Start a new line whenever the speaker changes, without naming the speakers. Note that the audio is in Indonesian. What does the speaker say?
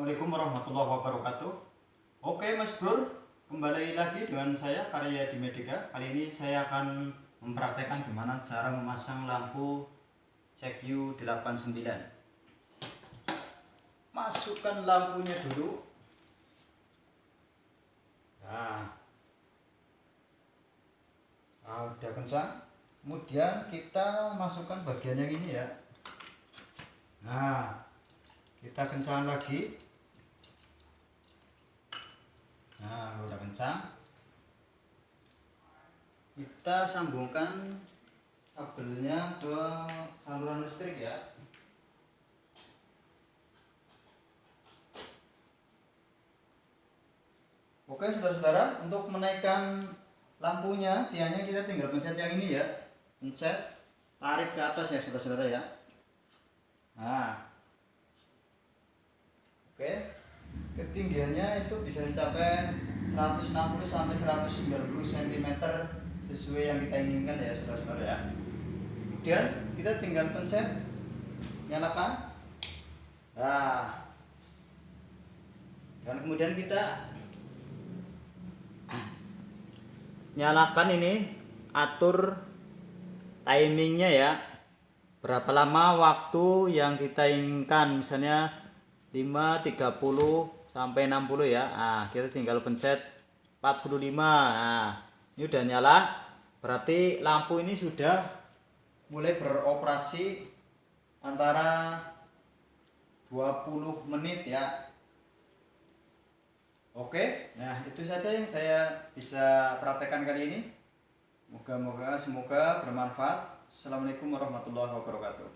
Assalamualaikum warahmatullahi wabarakatuh. Oke Mas Bro, kembali lagi dengan saya Karya di Medika. Kali ini saya akan mempraktekkan gimana cara memasang lampu CQ 89. Masukkan lampunya dulu. Udah kencang. Kemudian kita masukkan bagian yang ini ya. Kita kencang lagi. Udah kencang. Kita sambungkan kabelnya ke saluran listrik ya. Oke saudara-saudara, untuk menaikkan lampunya, tiangnya kita tinggal pencet yang ini ya. Pencet, tarik ke atas ya saudara-saudara ya. Oke, ketinggiannya itu bisa mencapai 160 sampai 190 cm sesuai yang kita inginkan ya saudara-saudara ya. Kemudian kita tinggal pencet, nyalakan. Dan kemudian kita nyalakan ini, atur timingnya ya, berapa lama waktu yang kita inginkan, misalnya 5, 30 sampai 60 ya. Kita tinggal pencet 45. Ini udah nyala, berarti lampu ini sudah mulai beroperasi antara 20 menit ya. Oke, nah itu saja yang saya bisa praktekkan kali ini. Semoga bermanfaat. Assalamualaikum warahmatullahi wabarakatuh.